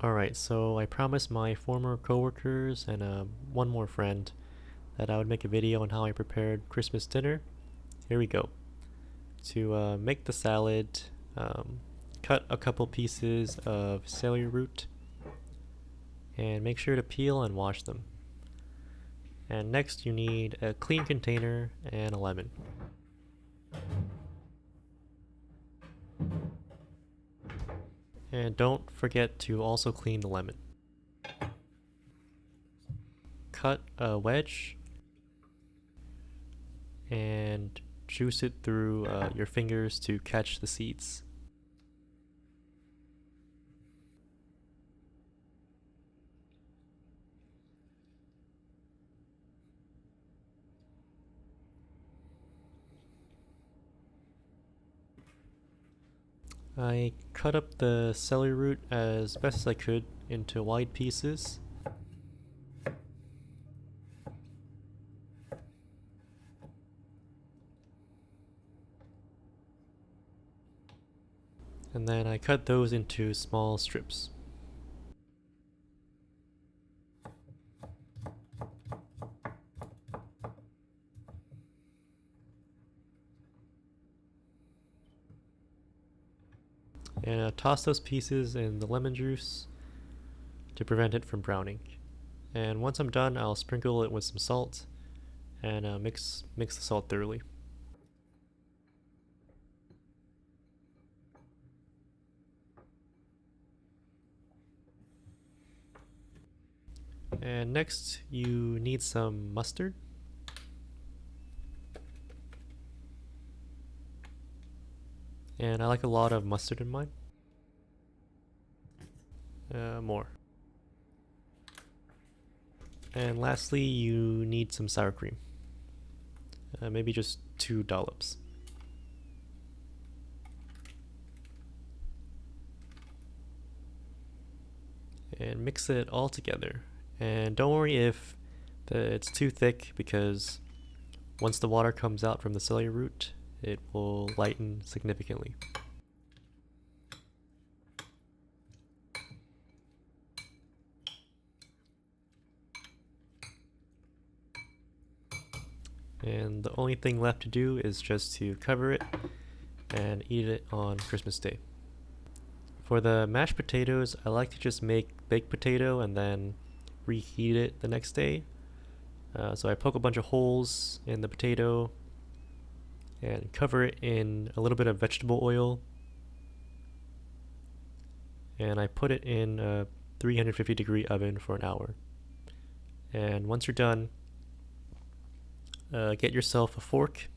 Alright, so I promised my former coworkers and one more friend that I would make a video on how I prepared Christmas dinner. Here we go. To make the salad, um, cut a couple pieces of celery root and make sure to peel and wash them. And next you need a clean container and a lemon. And don't forget to also clean the lemon. Cut a wedge and juice it through your fingers to catch the seeds. I cut up the celery root as best as I could into wide pieces. And then I cut those into small strips. And toss those pieces in the lemon juice to prevent it from browning. And once I'm done, I'll sprinkle it with some salt and mix the salt thoroughly. And next, you need some mustard. And I like a lot of mustard in mine. More. And lastly, you need some sour cream. Maybe just 2 dollops. And mix it all together. And don't worry if it's too thick, because once the water comes out from the celery root, it will lighten significantly. And the only thing left to do is just to cover it and eat it on Christmas Day. For the mashed potatoes, I like to just make baked potato and then reheat it the next day. So I poke a bunch of holes in the potato and cover it in a little bit of vegetable oil. And I put it in a 350-degree oven for an hour. And once you're done, get yourself a fork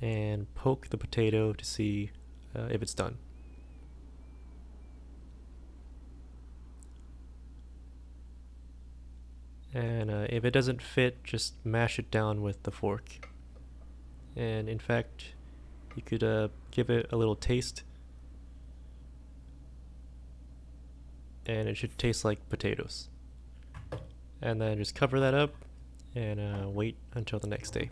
and poke the potato to see if it's done. And if it doesn't fit, just mash it down with the fork. And in fact, you could give it a little taste, and it should taste like potatoes. And then just cover that up and wait until the next day.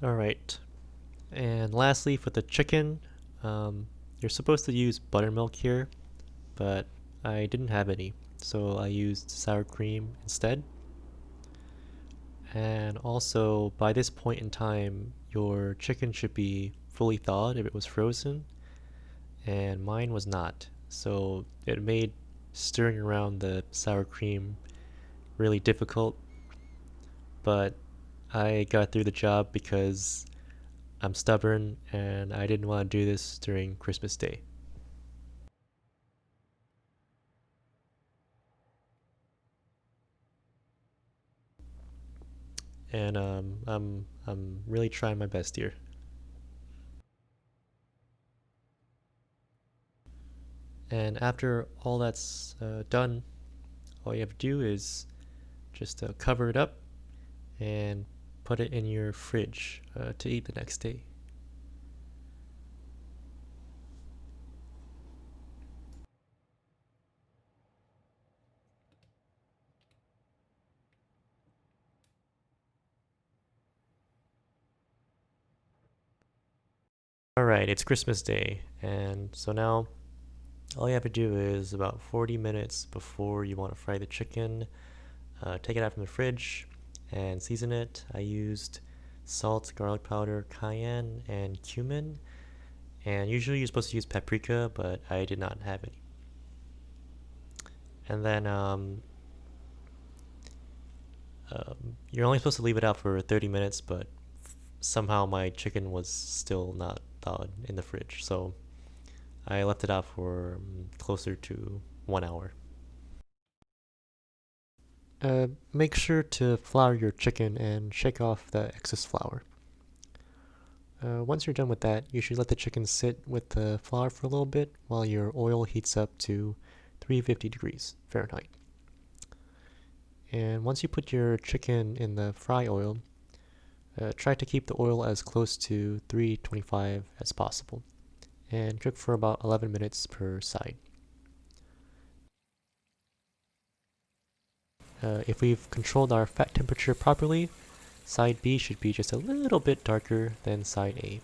Alright, and lastly for the chicken, you're supposed to use buttermilk here, but I didn't have any, so I used sour cream instead. And also, by this point in time, your chicken should be fully thawed if it was frozen, and mine was not. So it made stirring around the sour cream really difficult, but I got through the job because I'm stubborn and I didn't want to do this during Christmas Day. And I'm really trying my best here. And after all that's done, all you have to do is just cover it up and put it in your fridge to eat the next day. Alright, it's Christmas Day, and so now all you have to do is about 40 minutes before you want to fry the chicken, take it out from the fridge and season it. I used salt, garlic powder, cayenne, and cumin, and usually you're supposed to use paprika, but I did not have any. And then you're only supposed to leave it out for 30 minutes, but somehow my chicken was still not thawed in the fridge, so I left it out for closer to 1 hour. Make sure to flour your chicken and shake off the excess flour. Once you're done with that, you should let the chicken sit with the flour for a little bit while your oil heats up to 350 degrees Fahrenheit. And once you put your chicken in the fry oil, try to keep the oil as close to 325 as possible, and cook for about 11 minutes per side. If we've controlled our fat temperature properly, side B should be just a little bit darker than side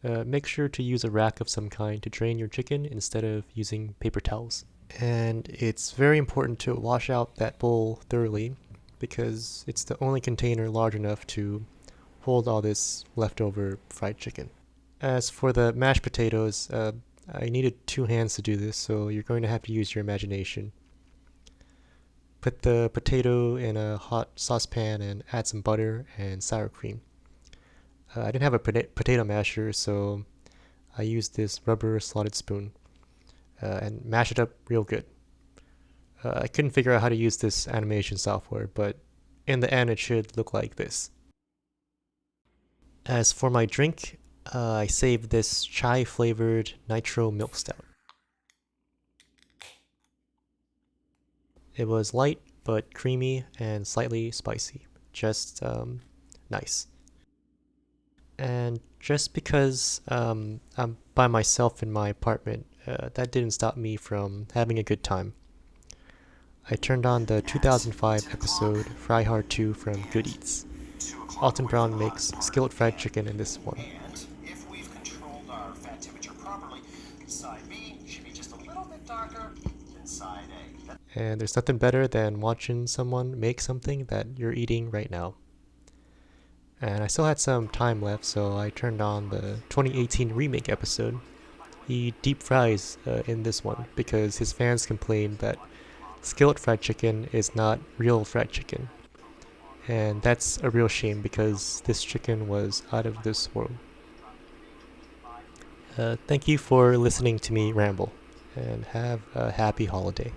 A. Make sure to use a rack of some kind to drain your chicken instead of using paper towels. And it's very important to wash out that bowl thoroughly because it's the only container large enough to hold all this leftover fried chicken. As for the mashed potatoes, I needed 2 hands to do this, so you're going to have to use your imagination. Put the potato in a hot saucepan and add some butter and sour cream. I didn't have a potato masher, so I used this rubber slotted spoon and mash it up real good. I couldn't figure out how to use this animation software, but in the end it should look like this. As for my drink, I saved this chai flavored nitro milk stout. It was light but creamy and slightly spicy. Just nice. And just because I'm by myself in my apartment, that didn't stop me from having a good time. I turned on the 2005 episode Fry Hard 2 from Good Eats. Alton Brown makes skillet fried chicken in this one. And if we've controlled our fat temperature properly, side B should be just a little bit darker than side A. And there's nothing better than watching someone make something that you're eating right now. And I still had some time left, so I turned on the 2018 remake episode. He deep fries in this one because his fans complained that skillet fried chicken is not real fried chicken. And that's a real shame because this chicken was out of this world. Thank you for listening to me ramble, and have a happy holiday.